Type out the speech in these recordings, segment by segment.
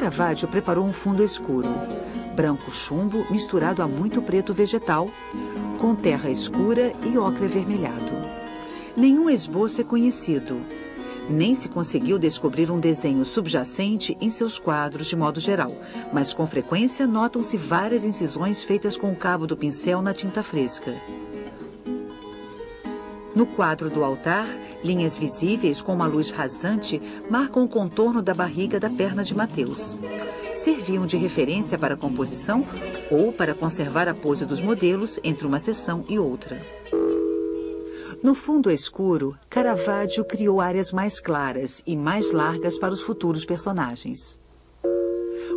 Caravaggio preparou um fundo escuro, branco chumbo misturado a muito preto vegetal, com terra escura e ocre avermelhado. Nenhum esboço é conhecido, nem se conseguiu descobrir um desenho subjacente em seus quadros de modo geral, mas com frequência notam-se várias incisões feitas com o cabo do pincel na tinta fresca. No quadro do altar, linhas visíveis com uma luz rasante marcam o contorno da barriga da perna de Mateus. Serviam de referência para a composição ou para conservar a pose dos modelos entre uma sessão e outra. No fundo escuro, Caravaggio criou áreas mais claras e mais largas para os futuros personagens.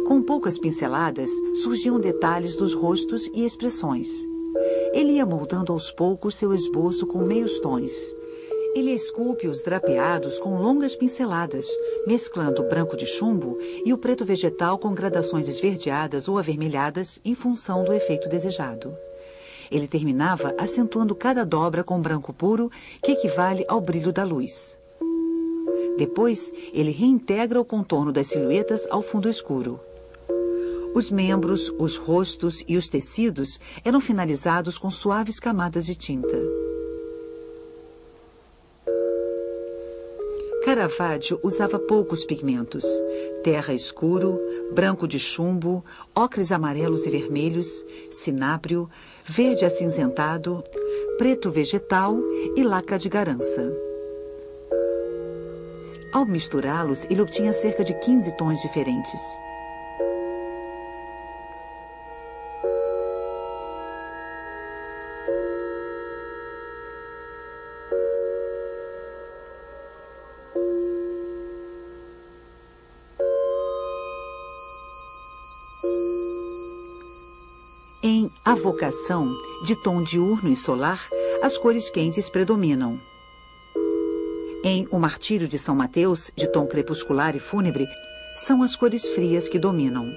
Com poucas pinceladas, surgiam detalhes dos rostos e expressões. Ele ia moldando aos poucos seu esboço com meios tons. Ele esculpe os drapeados com longas pinceladas, mesclando o branco de chumbo e o preto vegetal com gradações esverdeadas ou avermelhadas em função do efeito desejado. Ele terminava acentuando cada dobra com branco puro, que equivale ao brilho da luz. Depois, ele reintegra o contorno das silhuetas ao fundo escuro. Os membros, os rostos e os tecidos eram finalizados com suaves camadas de tinta. Caravaggio usava poucos pigmentos: terra escuro, branco de chumbo, ocres amarelos e vermelhos, cinábrio, verde acinzentado, preto vegetal e laca de garança. Ao misturá-los, ele obtinha cerca de 15 tons diferentes. Em A Vocação, de tom diurno e solar, as cores quentes predominam. Em O Martírio de São Mateus, de tom crepuscular e fúnebre, são as cores frias que dominam.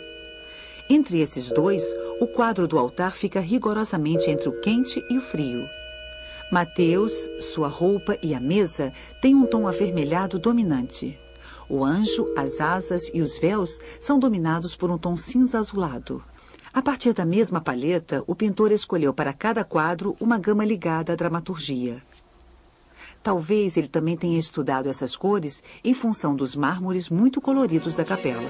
Entre esses dois, o quadro do altar fica rigorosamente entre o quente e o frio. Mateus, sua roupa e a mesa têm um tom avermelhado dominante. O anjo, as asas e os véus são dominados por um tom cinza azulado. A partir da mesma paleta, o pintor escolheu para cada quadro uma gama ligada à dramaturgia. Talvez ele também tenha estudado essas cores em função dos mármores muito coloridos da capela.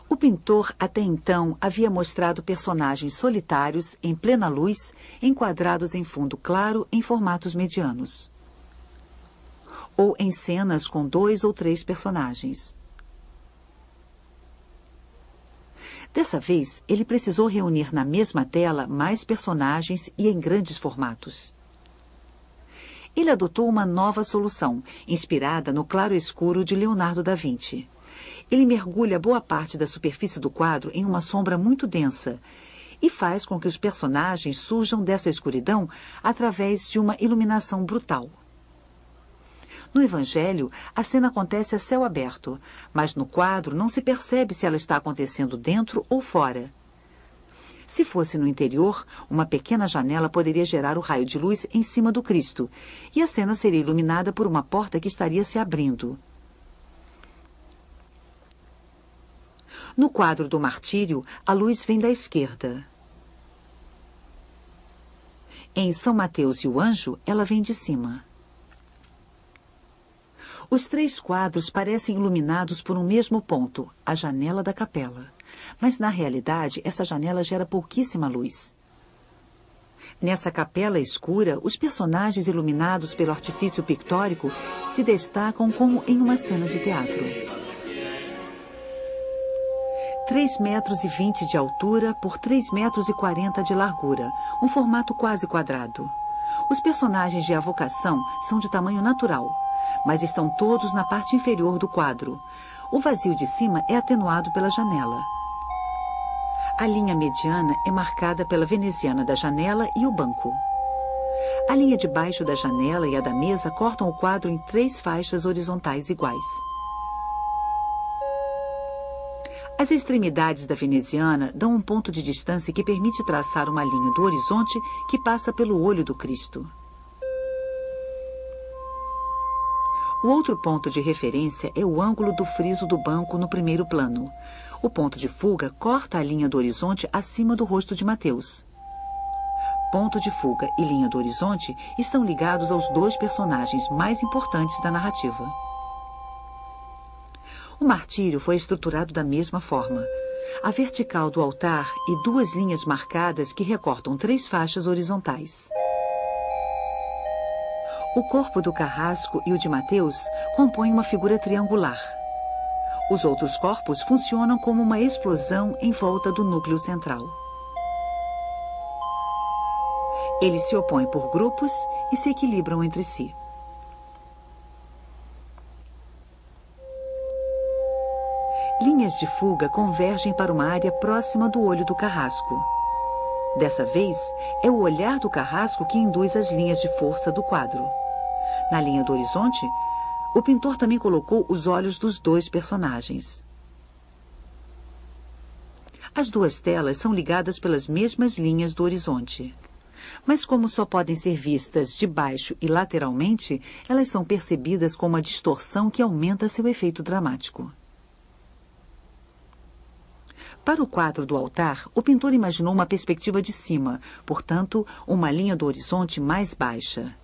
O pintor até então havia mostrado personagens solitários em plena luz, enquadrados em fundo claro em formatos medianos, ou em cenas com 2 ou 3 personagens. Dessa vez, ele precisou reunir na mesma tela mais personagens e em grandes formatos. Ele adotou uma nova solução, inspirada no claro-escuro de Leonardo da Vinci. Ele mergulha boa parte da superfície do quadro em uma sombra muito densa e faz com que os personagens surjam dessa escuridão através de uma iluminação brutal. No Evangelho, a cena acontece a céu aberto, mas no quadro não se percebe se ela está acontecendo dentro ou fora. Se fosse no interior, uma pequena janela poderia gerar o raio de luz em cima do Cristo, e a cena seria iluminada por uma porta que estaria se abrindo. No quadro do Martírio, a luz vem da esquerda. Em São Mateus e o Anjo, ela vem de cima. Os 3 quadros parecem iluminados por um mesmo ponto, a janela da capela. Mas, na realidade, essa janela gera pouquíssima luz. Nessa capela escura, os personagens iluminados pelo artifício pictórico se destacam como em uma cena de teatro. 3,20 metros de altura por 3,40 metros de largura, um formato quase quadrado. Os personagens de A Vocação são de tamanho natural, mas estão todos na parte inferior do quadro. O vazio de cima é atenuado pela janela. A linha mediana é marcada pela veneziana da janela e o banco. A linha de baixo da janela e a da mesa cortam o quadro em 3 faixas horizontais iguais. As extremidades da veneziana dão um ponto de distância que permite traçar uma linha do horizonte que passa pelo olho do Cristo. O outro ponto de referência é o ângulo do friso do banco no primeiro plano. O ponto de fuga corta a linha do horizonte acima do rosto de Mateus. Ponto de fuga e linha do horizonte estão ligados aos dois personagens mais importantes da narrativa. O martírio foi estruturado da mesma forma. A vertical do altar e duas linhas marcadas que recortam 3 faixas horizontais. O corpo do carrasco e o de Mateus compõem uma figura triangular. Os outros corpos funcionam como uma explosão em volta do núcleo central. Eles se opõem por grupos e se equilibram entre si. Linhas de fuga convergem para uma área próxima do olho do carrasco. Dessa vez, é o olhar do carrasco que induz as linhas de força do quadro. Na linha do horizonte, o pintor também colocou os olhos dos dois personagens. As duas telas são ligadas pelas mesmas linhas do horizonte. Mas como só podem ser vistas de baixo e lateralmente, elas são percebidas com uma distorção que aumenta seu efeito dramático. Para o quadro do altar, o pintor imaginou uma perspectiva de cima, portanto, uma linha do horizonte mais baixa.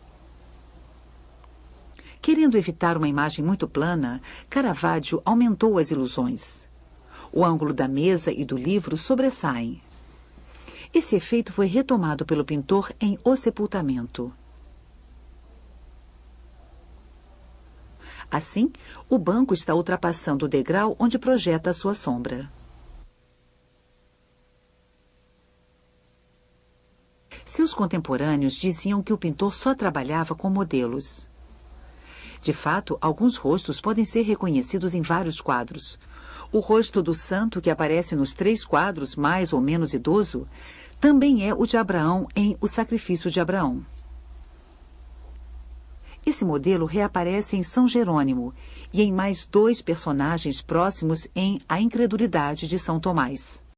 Querendo evitar uma imagem muito plana, Caravaggio aumentou as ilusões. O ângulo da mesa e do livro sobressaem. Esse efeito foi retomado pelo pintor em O Sepultamento. Assim, o banco está ultrapassando o degrau onde projeta a sua sombra. Seus contemporâneos diziam que o pintor só trabalhava com modelos. De fato, alguns rostos podem ser reconhecidos em vários quadros. O rosto do santo que aparece nos 3 quadros, mais ou menos idoso, também é o de Abraão em O Sacrifício de Abraão. Esse modelo reaparece em São Jerônimo e em mais 2 personagens próximos em A Incredulidade de São Tomás.